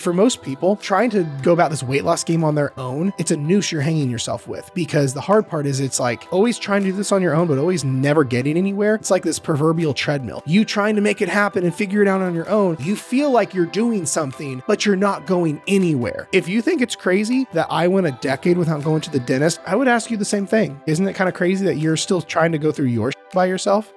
for most people, trying to go about this weight loss game on their own, it's a noose you're hanging yourself with, because the hard part is it's like always trying to do this on your own, but always never getting anywhere. It's like this proverbial treadmill. You trying to make it happen and figure it out on your own. You feel like you're doing something, but you're not going anywhere. If you think it's crazy that I went a decade without going to the dentist, I would ask you the same thing. Isn't it kind of crazy that you're still trying to go through your shit by yourself?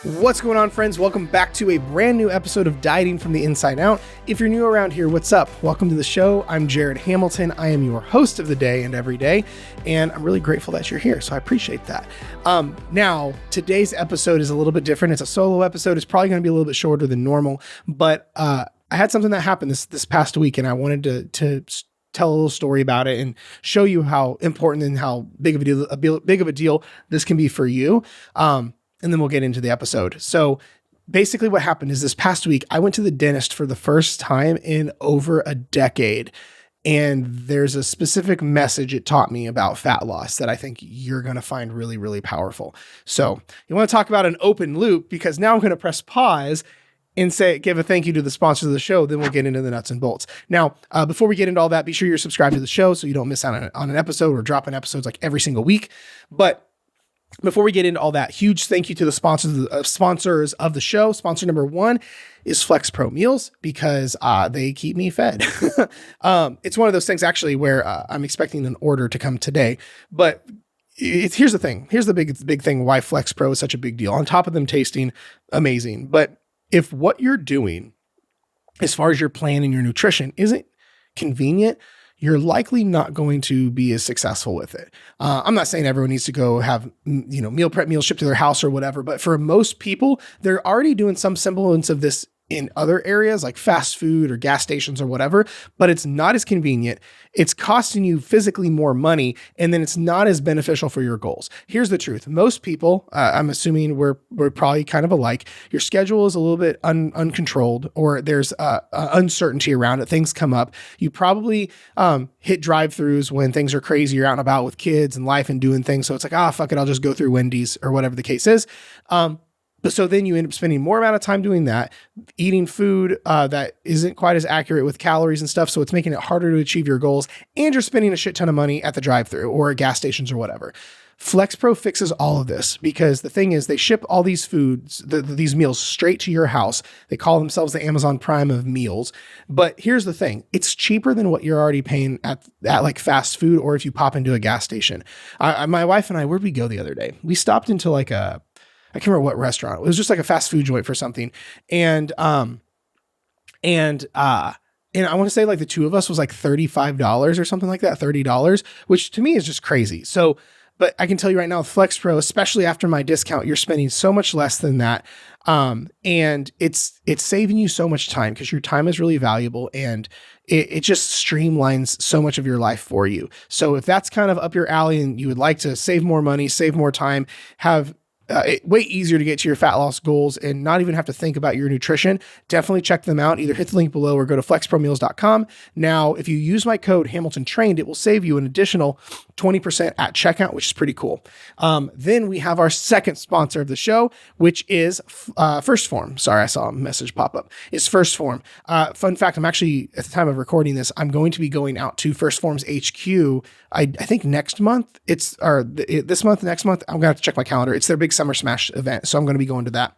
What's going on, friends? Welcome back to a brand new episode of Dieting from the Inside Out. If you're new around here, what's up? Welcome to the show. I'm Jared Hamilton. I am your host of the day and every day, and I'm really grateful that you're here, so I appreciate that. Now, today's episode is a little bit different. It's a solo episode. It's probably going to be a little bit shorter than normal, but I had something that happened this past week, and I wanted to tell a little story about it and show you how important and how big of a deal this can be for you. And then we'll get into the episode. So basically what happened is this past week, I went to the dentist for the first time in over a decade. And there's a specific message it taught me about fat loss that I think you're going to find really, really powerful. So you want to talk about an open loop, because now I'm going to press pause and give a thank you to the sponsors of the show. Then we'll get into the nuts and bolts. Now, before we get into all that, be sure you're subscribed to the show so you don't miss out on an episode. We're dropping episodes like every single week. But before we get into all that, huge thank you to the sponsors of the show. Sponsor number one is Flex Pro Meals, because they keep me fed. It's one of those things actually where I'm expecting an order to come today, but here's the thing. Here's the big thing why Flex Pro is such a big deal, on top of them tasting amazing. But if what you're doing as far as your plan and your nutrition isn't convenient, you're likely not going to be as successful with it. I'm not saying everyone needs to go have, meal prep meals shipped to their house or whatever, but for most people, they're already doing some semblance of this in other areas like fast food or gas stations or whatever, but it's not as convenient. It's costing you physically more money, and then it's not as beneficial for your goals. Here's the truth. Most people, I'm assuming we're probably kind of alike. Your schedule is a little bit uncontrolled, or there's uncertainty around it. Things come up. You probably hit drive-thrus when things are crazy. You're out and about with kids and life and doing things. So it's like, fuck it, I'll just go through Wendy's or whatever the case is. But so then you end up spending more amount of time doing that, eating food that isn't quite as accurate with calories and stuff. So it's making it harder to achieve your goals, and you're spending a shit ton of money at the drive-thru or at gas stations or whatever. FlexPro fixes all of this, because the thing is, they ship all these foods, these meals straight to your house. They call themselves the Amazon Prime of meals. But here's the thing. It's cheaper than what you're already paying at like fast food, or if you pop into a gas station. My wife and I, where'd we go the other day? We stopped into like I can't remember what restaurant. It was just like a fast food joint for something. And I want to say like the two of us was like $35 or something like that, $30, which to me is just crazy. So, but I can tell you right now with FlexPro, especially after my discount, you're spending so much less than that. And it's saving you so much time, because your time is really valuable, and it just streamlines so much of your life for you. So if that's kind of up your alley and you would like to save more money, save more time, have way easier to get to your fat loss goals and not even have to think about your nutrition, definitely check them out. Either hit the link below or go to flexpromeals.com. Now, if you use my code Hamilton Trained, it will save you an additional 20% at checkout, which is pretty cool. Then we have our second sponsor of the show, which is First Form. Sorry, I saw a message pop up. It's First Form. Fun fact, I'm actually, at the time of recording this, I'm going to be going out to First Form's HQ. I think next month, this month, next month, I'm going to have to check my calendar. It's their big Summer Smash event, so I'm going to be going to that.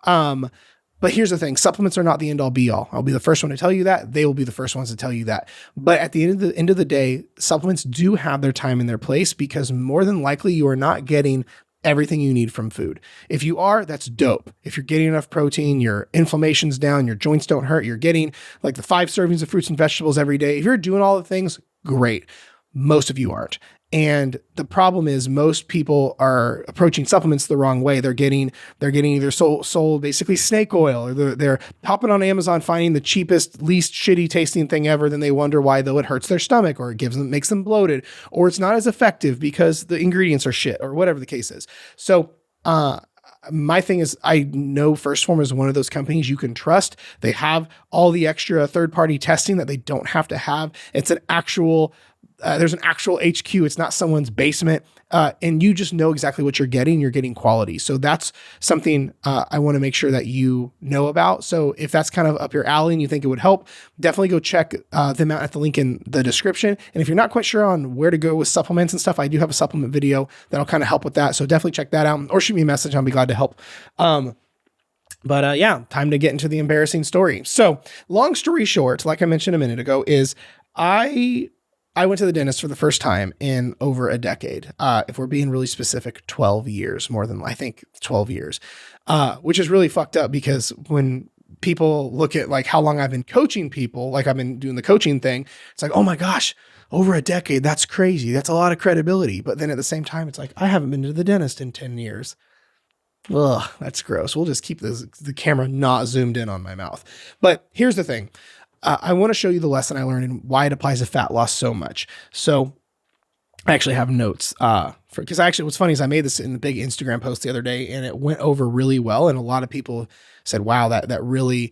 But here's the thing. Supplements are not the end all be all. I'll be the first one to tell you that. They will be the first ones to tell you that. But at the end of the day, supplements do have their time and their place, because more than likely you are not getting everything you need from food. If you are, that's dope. If you're getting enough protein, your inflammation's down, your joints don't hurt, you're getting like the 5 servings of fruits and vegetables every day. If you're doing all the things, great. Most of you aren't. And the problem is, most people are approaching supplements the wrong way. They're getting either sold basically snake oil, or they're popping on Amazon, finding the cheapest, least shitty tasting thing ever. Then they wonder why, though, it hurts their stomach, or it makes them bloated, or it's not as effective because the ingredients are shit, or whatever the case is. So, my thing is, I know First Form is one of those companies you can trust. They have all the extra third-party testing that they don't have to have. It's an actual there's an actual HQ. It's not someone's basement. and you just know exactly what you're getting. You're getting quality. So that's something I want to make sure that you know about. So if that's kind of up your alley and you think it would help, definitely go check them out at the link in the description. And if you're not quite sure on where to go with supplements and stuff, I do have a supplement video that'll kind of help with that. So definitely check that out, or shoot me a message. I'll be glad to help. But yeah, time to get into the embarrassing story. So long story short, like I mentioned a minute ago, is I went to the dentist for the first time in over a decade. If we're being really specific, 12 years, more than, I think 12 years, which is really fucked up because when people look at like how long I've been coaching people, like I've been doing the coaching thing, it's like, oh my gosh, over a decade. That's crazy. That's a lot of credibility. But then at the same time, it's like, I haven't been to the dentist in 10 years. Ugh, that's gross. We'll just keep the camera not zoomed in on my mouth. But here's the thing. I want to show you the lesson I learned and why it applies to fat loss so much. So I actually have notes because what's funny is I made this in a big Instagram post the other day and it went over really well. And a lot of people said, wow, that really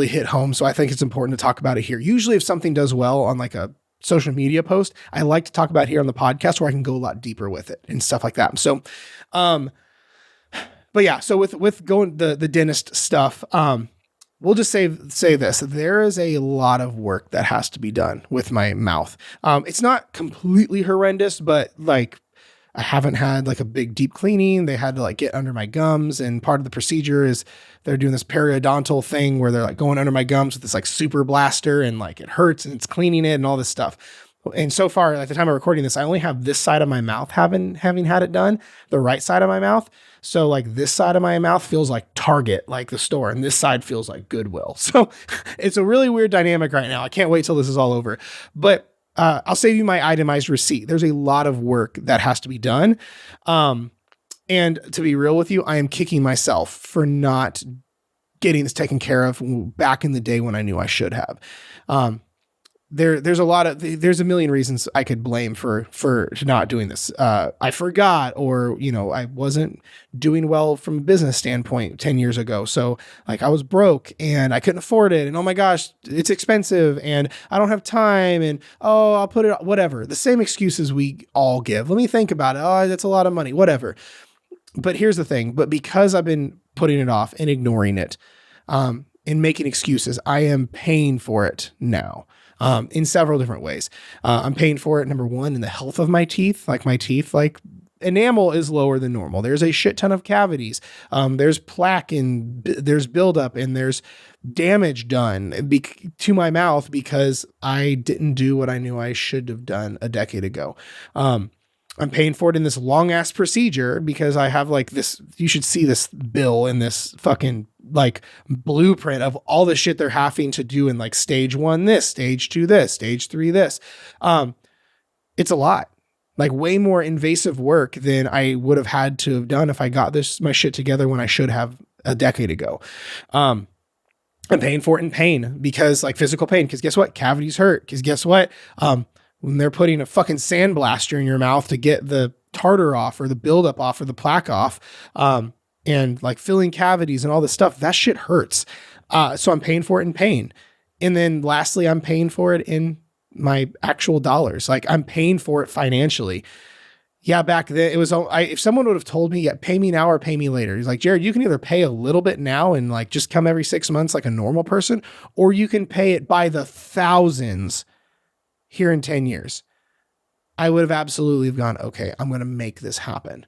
hit home. So I think it's important to talk about it here. Usually if something does well on like a social media post, I like to talk about it here on the podcast where I can go a lot deeper with it and stuff like that. So, but yeah, so with going the dentist stuff, we'll just say this. There is a lot of work that has to be done with my mouth. It's not completely horrendous, but like I haven't had like a big deep cleaning. They had to like get under my gums, and part of the procedure is they're doing this periodontal thing where they're like going under my gums with this like super blaster, and like it hurts and it's cleaning it and all this stuff. And so far, at the time of recording this, I only have this side of my mouth having had it done, the right side of my mouth. So like this side of my mouth feels like Target, like the store, and this side feels like Goodwill. So it's a really weird dynamic right now. I can't wait till this is all over. But I'll save you my itemized receipt. There's a lot of work that has to be done. And to be real with you, I am kicking myself for not getting this taken care of back in the day when I knew I should have. There's a million reasons I could blame for not doing this. I forgot, or, I wasn't doing well from a business standpoint 10 years ago. So like I was broke and I couldn't afford it. And oh my gosh, it's expensive and I don't have time. And oh, I'll put it, whatever. The same excuses we all give. Let me think about it. Oh, that's a lot of money, whatever. But here's the thing. But because I've been putting it off and ignoring it, and making excuses, I am paying for it now. In several different ways. I'm paying for it, number one, in the health of my teeth. Like my teeth, like enamel is lower than normal. There's a shit ton of cavities. There's plaque and there's buildup and there's damage done to my mouth because I didn't do what I knew I should have done a decade ago. I'm paying for it in this long ass procedure because I have like this, you should see this bill in this fucking like blueprint of all the shit they're having to do in like stage 1, this, stage 2, this, stage 3, this. It's a lot, like way more invasive work than I would have had to have done if I got my shit together when I should have a decade ago. I'm paying for it in pain because like physical pain, because guess what? Cavities hurt. Because guess what? When they're putting a fucking sandblaster in your mouth to get the tartar off or the buildup off or the plaque off, and like filling cavities and all this stuff, that shit hurts. So I'm paying for it in pain. And then lastly, I'm paying for it in my actual dollars. Like I'm paying for it financially. Yeah, back then it was, if someone would have told me, yeah, pay me now or pay me later. He's like, Jared, you can either pay a little bit now and like just come every 6 months like a normal person, or you can pay it by the thousands here in 10 years. I would have absolutely gone, okay, I'm going to make this happen.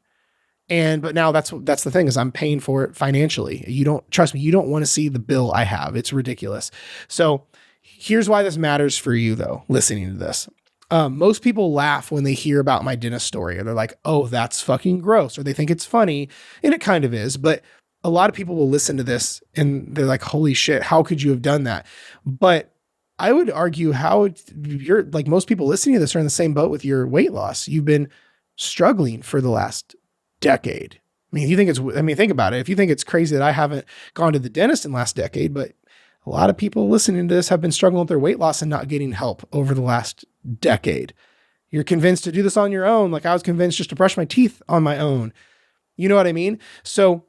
But now that's the thing is I'm paying for it financially. Trust me, you don't want to see the bill I have. It's ridiculous. So here's why this matters for you though, listening to this. Most people laugh when they hear about my dentist story, or they're like, oh, that's fucking gross. Or they think it's funny, and it kind of is, but a lot of people will listen to this and they're like, holy shit, how could you have done that? But I would argue you're like most people listening to this are in the same boat with your weight loss. You've been struggling for the last decade. I mean, think about it. If you think it's crazy that I haven't gone to the dentist in the last decade, but a lot of people listening to this have been struggling with their weight loss and not getting help over the last decade. You're convinced to do this on your own. Like I was convinced just to brush my teeth on my own. You know what I mean? So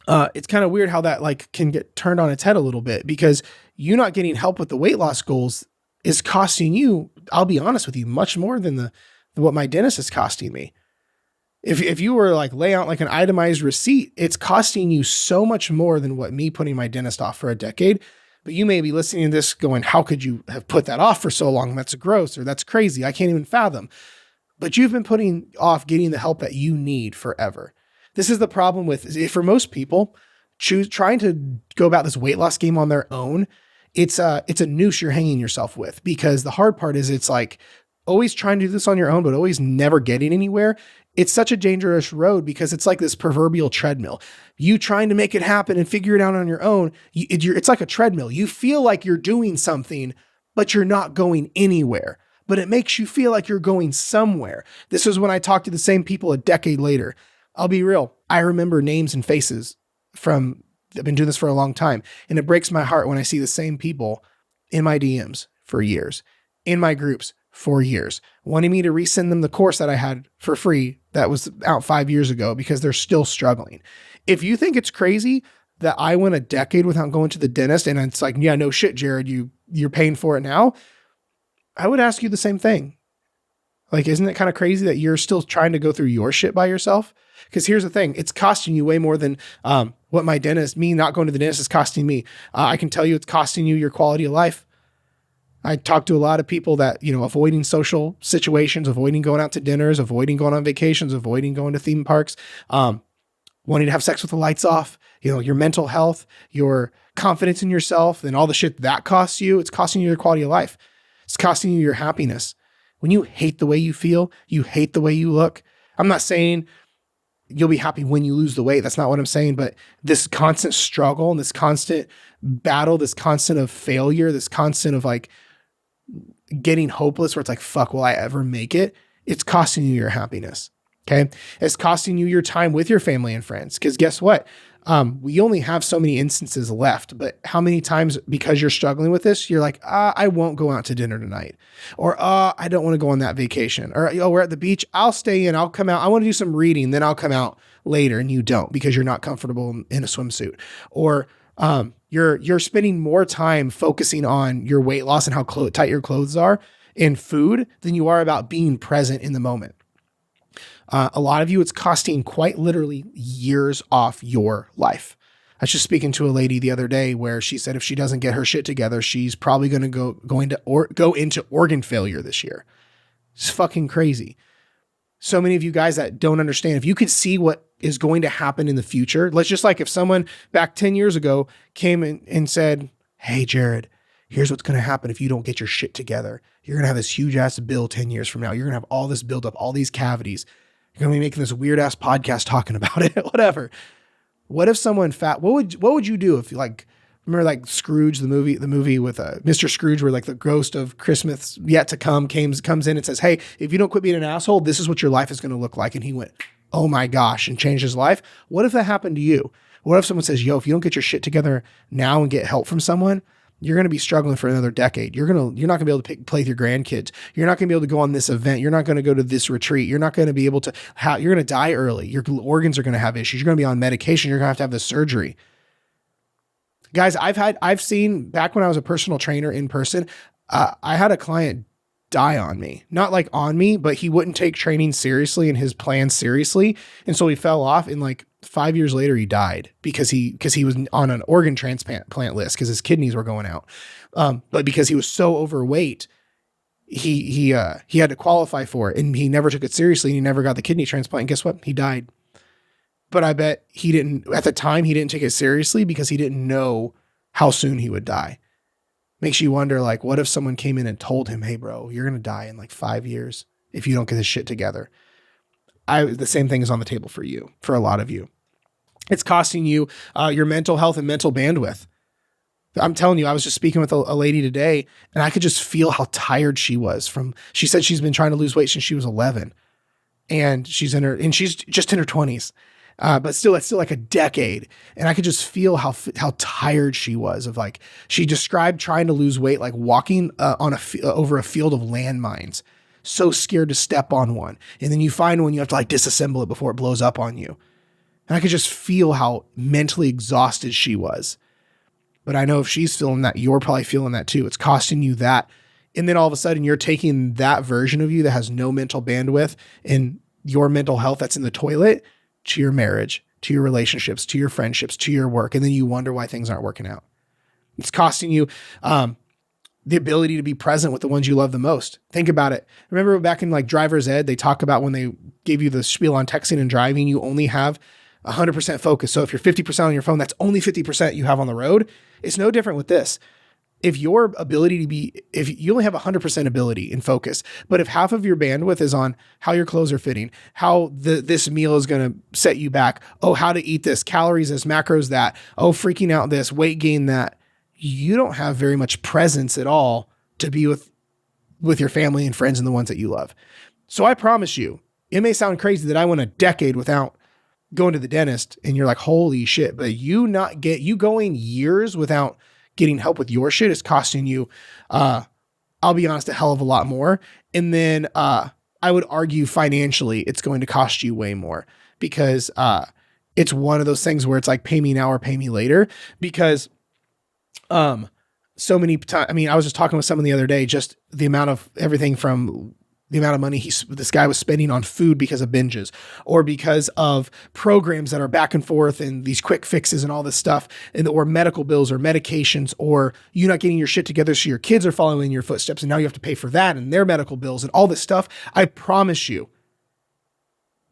it's kind of weird how that like can get turned on its head a little bit, because you not getting help with the weight loss goals is costing you, I'll be honest with you, much more than the what my dentist is costing me. If you were like lay out like an itemized receipt, it's costing you so much more than what me putting my dentist off for a decade. But you may be listening to this going, how could you have put that off for so long? That's gross, or that's crazy. I can't even fathom. But you've been putting off getting the help that you need forever. This is the problem with, for most people, trying to go about this weight loss game on their own. It's a noose you're hanging yourself with, because the hard part is it's like always trying to do this on your own, but always never getting anywhere. It's such a dangerous road because it's like this proverbial treadmill. You trying to make it happen and figure it out on your own. It's like a treadmill. You feel like you're doing something, but you're not going anywhere. But it makes you feel like you're going somewhere. This is when I talk to the same people a decade later. I'll be real. I remember names and faces I've been doing this for a long time. And it breaks my heart when I see the same people in my DMs for years, in my groups for years, wanting me to resend them the course that I had for free that was out 5 years ago because they're still struggling. If you think it's crazy that I went a decade without going to the dentist and it's like, yeah, no shit, Jared, you're paying for it now, I would ask you the same thing. Like, isn't it kind of crazy that you're still trying to go through your shit by yourself? Because here's the thing, it's costing you way more than what me not going to the dentist is costing me. I can tell you it's costing you your quality of life. I talk to a lot of people that, avoiding social situations, avoiding going out to dinners, avoiding going on vacations, avoiding going to theme parks, wanting to have sex with the lights off, your mental health, your confidence in yourself, and all the shit that costs you. It's costing you your quality of life. It's costing you your happiness. When you hate the way you feel, you hate the way you look. I'm not saying you'll be happy when you lose the weight. That's not what I'm saying. But this constant struggle and this constant battle, this constant of failure, this constant of like getting hopeless where it's like, fuck, will I ever make it? It's costing you your happiness. Okay. It's costing you your time with your family and friends. Because guess what? We only have so many instances left, but how many times, because you're struggling with this, you're like, I won't go out to dinner tonight, or I don't want to go on that vacation, or we're at the beach, I'll stay in, I'll come out, I want to do some reading, then I'll come out later, and you don't because you're not comfortable in a swimsuit, or you're spending more time focusing on your weight loss and how tight your clothes are and food than you are about being present in the moment. A lot of you, it's costing quite literally years off your life. I was just speaking to a lady the other day where she said if she doesn't get her shit together, she's probably going to go into organ failure this year. It's fucking crazy. So many of you guys that don't understand, if you could see what is going to happen in the future, let's just like if someone back 10 years ago came in and said, hey, Jared, here's what's going to happen if you don't get your shit together. You're going to have this huge ass bill 10 years from now. You're going to have all this buildup, all these cavities. You're going to be making this weird ass podcast talking about it, whatever. What if someone what would you do if remember like Scrooge, the movie with Mr. Scrooge, where like the ghost of Christmas yet to come comes in and says, hey, if you don't quit being an asshole, this is what your life is going to look like. And he went, oh my gosh, and changed his life. What if that happened to you? What if someone says, yo, if you don't get your shit together now and get help from someone, you're going to be struggling for another decade. You're not going to be able to play with your grandkids. You're not going to be able to go on this event. You're not going to go to this retreat. You're not going to be able to, you're going to die early. Your organs are going to have issues. You're going to be on medication. You're going to have the surgery. Guys, I've seen back when I was a personal trainer in person, I had a client die on me, not like on me, but he wouldn't take training seriously and his plan seriously. And so he fell off, and like 5 years later he died because he was on an organ transplant list because his kidneys were going out. But because he was so overweight, he had to qualify for it, and he never took it seriously, and he never got the kidney transplant. And guess what? He died. But I bet at the time he didn't take it seriously because he didn't know how soon he would die. Makes you wonder, like, what if someone came in and told him, hey bro, you're going to die in like 5 years if you don't get this shit together. The same thing is on the table for you, for a lot of you. It's costing you your mental health and mental bandwidth. I'm telling you, I was just speaking with a lady today, and I could just feel how tired she was she said she's been trying to lose weight since she was 11, and she's just in her 20s. But still, it's still like a decade. And I could just feel how tired she was of like, she described trying to lose weight, like walking over a field of landmines, so scared to step on one. And then you find one, you have to like disassemble it before it blows up on you. And I could just feel how mentally exhausted she was. But I know if she's feeling that, you're probably feeling that too. It's costing you that And then all of a sudden you're taking that version of you that has no mental bandwidth and your mental health that's in the toilet to your marriage, to your relationships, to your friendships, to your work. And then you wonder why things aren't working out. It's costing you the ability to be present with the ones you love the most. Think about it. Remember back in like driver's ed, they talk about when they gave you the spiel on texting and driving, you only have 100% focus. So if you're 50% on your phone, that's only 50% you have on the road. It's no different with this. If your ability to be, if you only have 100% ability and focus, but if half of your bandwidth is on how your clothes are fitting, how this meal is going to set you back, oh, how to eat this, calories this, macros that, oh, freaking out this, weight gain that, you don't have very much presence at all to be with your family and friends and the ones that you love. So I promise you, it may sound crazy that I went a decade without going to the dentist and you're like, holy shit, but you going years without getting help with your shit is costing you, I'll be honest, a hell of a lot more. And then I would argue financially, it's going to cost you way more because it's one of those things where it's like pay me now or pay me later because so many times, I mean, I was just talking with someone the other day, just the amount of everything from the amount of money this guy was spending on food because of binges or because of programs that are back and forth and these quick fixes and all this stuff or medical bills or medications or you not getting your shit together. So your kids are following in your footsteps and now you have to pay for that and their medical bills and all this stuff. I promise you,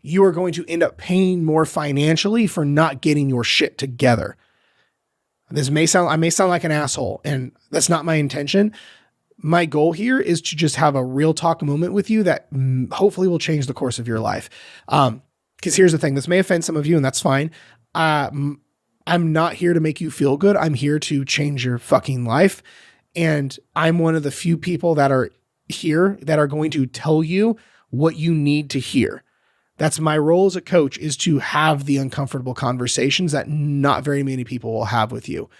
you are going to end up paying more financially for not getting your shit together. I may sound like an asshole and that's not my intention. My goal here is to just have a real talk moment with you that hopefully will change the course of your life. Cause here's the thing, this may offend some of you and that's fine. I'm not here to make you feel good. I'm here to change your fucking life. And I'm one of the few people that are here that are going to tell you what you need to hear. That's my role as a coach, is to have the uncomfortable conversations that not very many people will have with you.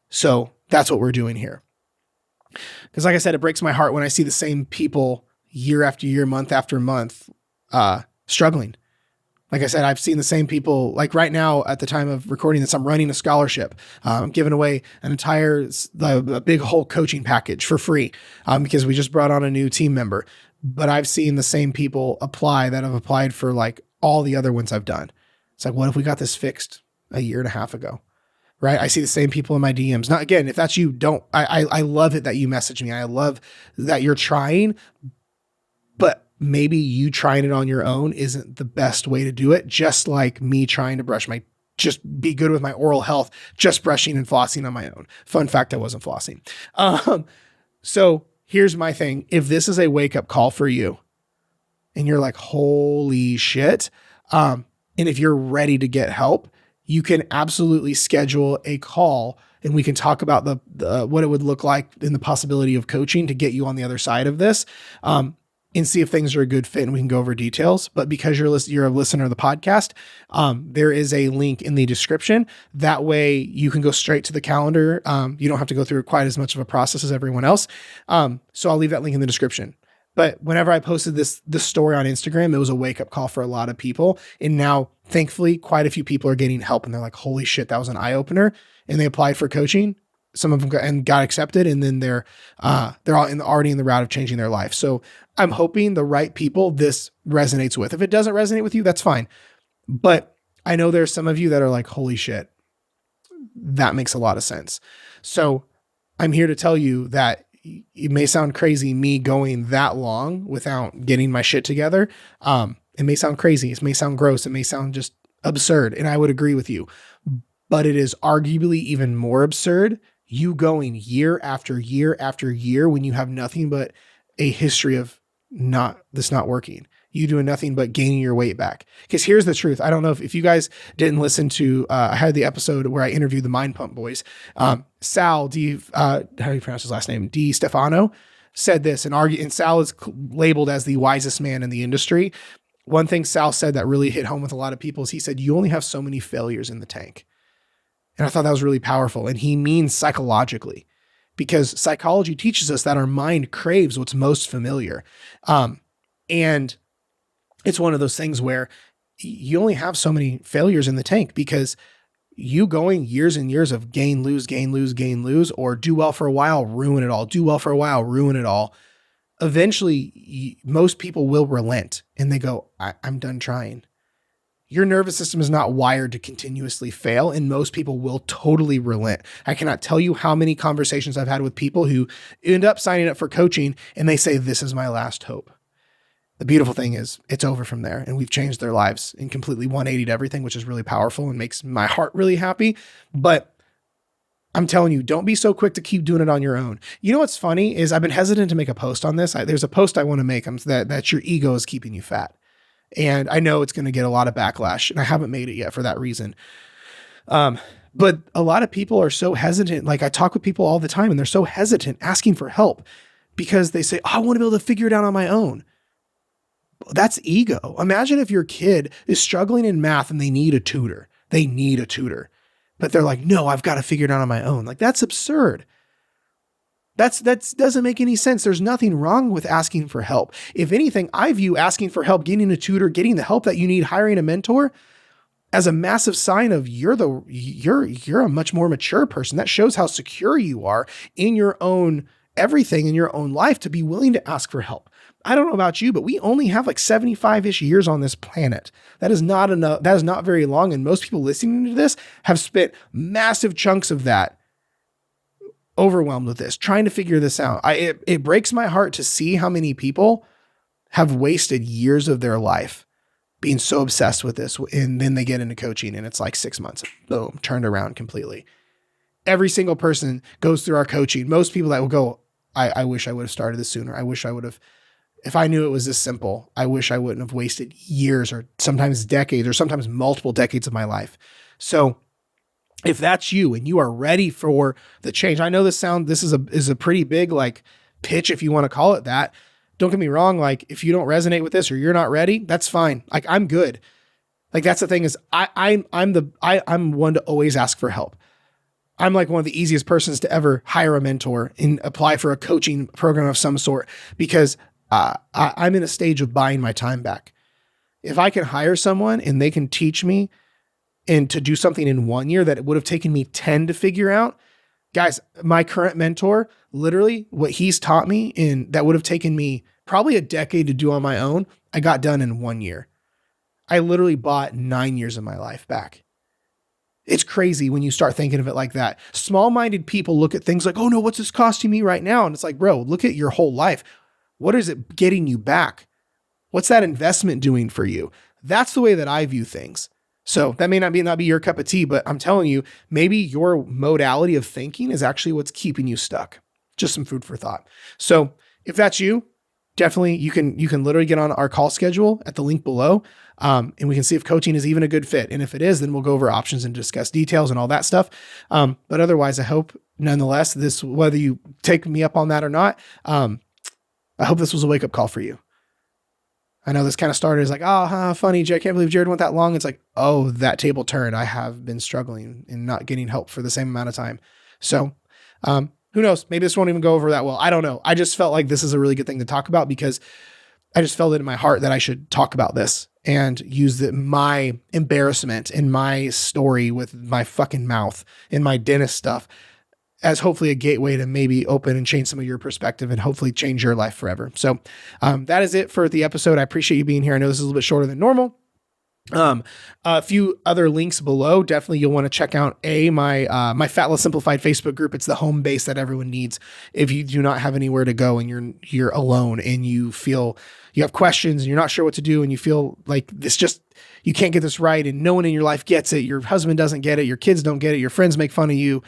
So that's what we're doing here. Because like I said, it breaks my heart when I see the same people year after year, month after month, struggling. Like I said, I've seen the same people, like right now at the time of recording this, I'm running a scholarship. I'm giving away a big whole coaching package for free because we just brought on a new team member. But I've seen the same people apply that have applied for like all the other ones I've done. It's like, what if we got this fixed a year and a half ago? Right? I see the same people in my DMs. Now, again, if that's you, I love it that you message me. I love that you're trying, but maybe you trying it on your own isn't the best way to do it. Just like me trying to just be good with my oral health, just brushing and flossing on my own. Fun fact, I wasn't flossing. So here's my thing. If this is a wake up call for you and you're like, holy shit. And if you're ready to get help, you can absolutely schedule a call and we can talk about the what it would look like in the possibility of coaching to get you on the other side of this, and see if things are a good fit and we can go over details. But because you're a listener of the podcast, there is a link in the description. That way you can go straight to the calendar. You don't have to go through quite as much of a process as everyone else. So I'll leave that link in the description. But whenever I posted this story on Instagram, it was a wake up call for a lot of people. And now thankfully quite a few people are getting help and they're like, holy shit, that was an eye opener. And they applied for coaching. Some of them got accepted, and then they're already in the route of changing their life. So I'm hoping the right people this resonates with. If it doesn't resonate with you, that's fine. But I know there's some of you that are like, holy shit, that makes a lot of sense. So I'm here to tell you that it may sound crazy, me going that long without getting my shit together. It may sound crazy. It may sound gross. It may sound just absurd. And I would agree with you, but it is arguably even more absurd you going year after year after year when you have nothing but a history of not working. You doing nothing but gaining your weight back. Because here's the truth. I don't know if you guys didn't listen to, I had the episode where I interviewed the Mind Pump boys. Sal, how do you pronounce his last name? Di Stefano said this and Sal is labeled as the wisest man in the industry. One thing Sal said that really hit home with a lot of people is he said, you only have so many failures in the tank. And I thought that was really powerful. And he means psychologically, because psychology teaches us that our mind craves what's most familiar. And it's one of those things where you only have so many failures in the tank because you going years and years of gain, lose, gain, lose, gain, lose, or do well for a while, ruin it all, do well for a while, ruin it all. Eventually, most people will relent and they go, I'm done trying. Your nervous system is not wired to continuously fail, and most people will totally relent. I cannot tell you how many conversations I've had with people who end up signing up for coaching and they say, this is my last hope. The beautiful thing is it's over from there, and we've changed their lives and completely 180'd everything, which is really powerful and makes my heart really happy. But I'm telling you, don't be so quick to keep doing it on your own. You know what's funny is I've been hesitant to make a post on this. There's a post I want to make that your ego is keeping you fat. And I know it's going to get a lot of backlash, and I haven't made it yet for that reason. But a lot of people are so hesitant. Like, I talk with people all the time and they're so hesitant asking for help because they say, I want to be able to figure it out on my own. That's ego. Imagine if your kid is struggling in math and they need a tutor. But they're like, no, I've got to figure it out on my own. Like, that's absurd. That doesn't make any sense. There's nothing wrong with asking for help. If anything, I view asking for help, getting a tutor, getting the help that you need, hiring a mentor as a massive sign of you're a much more mature person. That shows how secure you are in your own everything in your own life to be willing to ask for help. I don't know about you, but we only have like 75-ish years on this planet. That is not enough. That is not very long. And most people listening to this have spent massive chunks of that overwhelmed with this, trying to figure this out. It breaks my heart to see how many people have wasted years of their life being so obsessed with this. And then they get into coaching and it's like 6 months, boom, turned around completely. Every single person goes through our coaching. Most people that will go, I wish I would have started this sooner. I wish I would have, if I knew it was this simple, I wish I wouldn't have wasted years or sometimes decades or sometimes multiple decades of my life. So if that's you and you are ready for the change, I know this is a pretty big like pitch, if you want to call it that. Don't get me wrong. Like, if you don't resonate with this or you're not ready, that's fine. Like, I'm good. Like, that's the thing is I'm one to always ask for help. I'm like one of the easiest persons to ever hire a mentor and apply for a coaching program of some sort because I'm in a stage of buying my time back. If I can hire someone and they can teach me and to do something in 1 year that it would have taken me 10 to figure out. Guys, my current mentor, literally what he's taught me in that would have taken me probably a decade to do on my own, I got done in 1 year. I literally bought 9 years of my life back. It's crazy when you start thinking of it like that. Small-minded people look at things like, oh no, what's this costing me right now? And it's like, bro, look at your whole life. What is it getting you back? What's that investment doing for you? That's the way that I view things. So that may not be your cup of tea, but I'm telling you, maybe your modality of thinking is actually what's keeping you stuck. Just some food for thought. So if that's you, definitely you can literally get on our call schedule at the link below. And we can see if coaching is even a good fit. And if it is, then we'll go over options and discuss details and all that stuff. But otherwise, I hope nonetheless, whether you take me up on that or not, I hope this was a wake up call for you. I know this kind of started as like, funny, Jay, I can't believe Jared went that long. It's like, oh, that table turned. I have been struggling and not getting help for the same amount of time. So who knows? Maybe this won't even go over that well. I don't know. I just felt like this is a really good thing to talk about because I just felt it in my heart that I should talk about this and use my embarrassment and my story with my fucking mouth and my dentist stuff as hopefully a gateway to maybe open and change some of your perspective and hopefully change your life forever. So that is it for the episode. I appreciate you being here. I know this is a little bit shorter than normal. A few other links below. Definitely you'll want to check out my Fat Less Simplified Facebook group. It's the home base that everyone needs. If you do not have anywhere to go and you're alone and you feel you have questions and you're not sure what to do and you feel like you can't get this right and no one in your life gets it. Your husband doesn't get it. Your kids don't get it. Your friends make fun of you.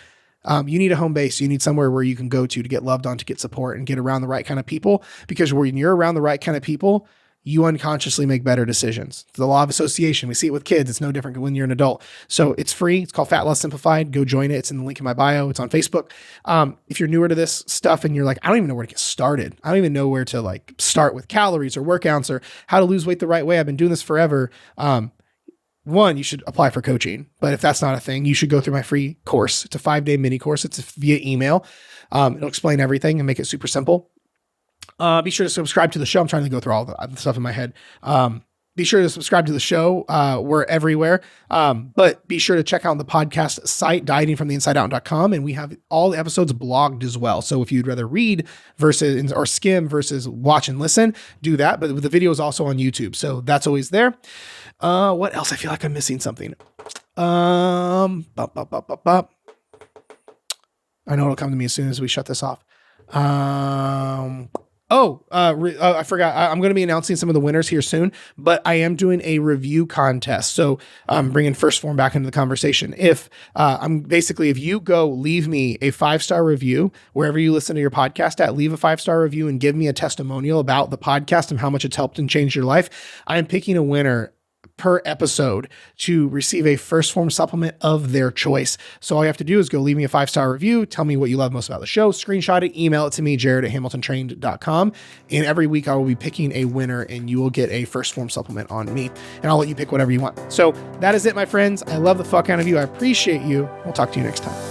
You need a home base. You need somewhere where you can go to get loved on, to get support and get around the right kind of people, because when you're around the right kind of people, you unconsciously make better decisions. It's the law of association. We see it with kids. It's no different when you're an adult. So it's free. It's called Fat Less Simplified. Go join it. It's in the link in my bio. It's on Facebook. If you're newer to this stuff and you're like, I don't even know where to get started. I don't even know where to like start with calories or workouts or how to lose weight the right way. I've been doing this forever. One, you should apply for coaching, but if that's not a thing, you should go through my free course. It's a 5-day mini course. It's via email. It'll explain everything and make it super simple. Be sure to subscribe to the show. I'm trying to go through all the stuff in my head. Be be sure to subscribe to the show. We're everywhere. But be sure to check out the podcast site, dietingfromtheinsideout.com. And we have all the episodes blogged as well. So if you'd rather read versus or skim versus watch and listen, do that. But the video is also on YouTube. So that's always there. What else? I feel like I'm missing something. I know it'll come to me as soon as we shut this off. I forgot. I'm going to be announcing some of the winners here soon, but I am doing a review contest. So I'm bringing First Form back into the conversation. If you go leave me a 5-star review, wherever you listen to your podcast at, leave a 5-star review and give me a testimonial about the podcast and how much it's helped and changed your life. I am picking a winner per episode to receive a First Form supplement of their choice. So all you have to do is go leave me a 5-star review, tell me what you love most about the show, screenshot it, email it to me, jared@hamiltontrained.com. And every week I will be picking a winner and you will get a First Form supplement on me. And I'll let you pick whatever you want. So that is it, my friends. I love the fuck out of you. I appreciate you. We'll talk to you next time.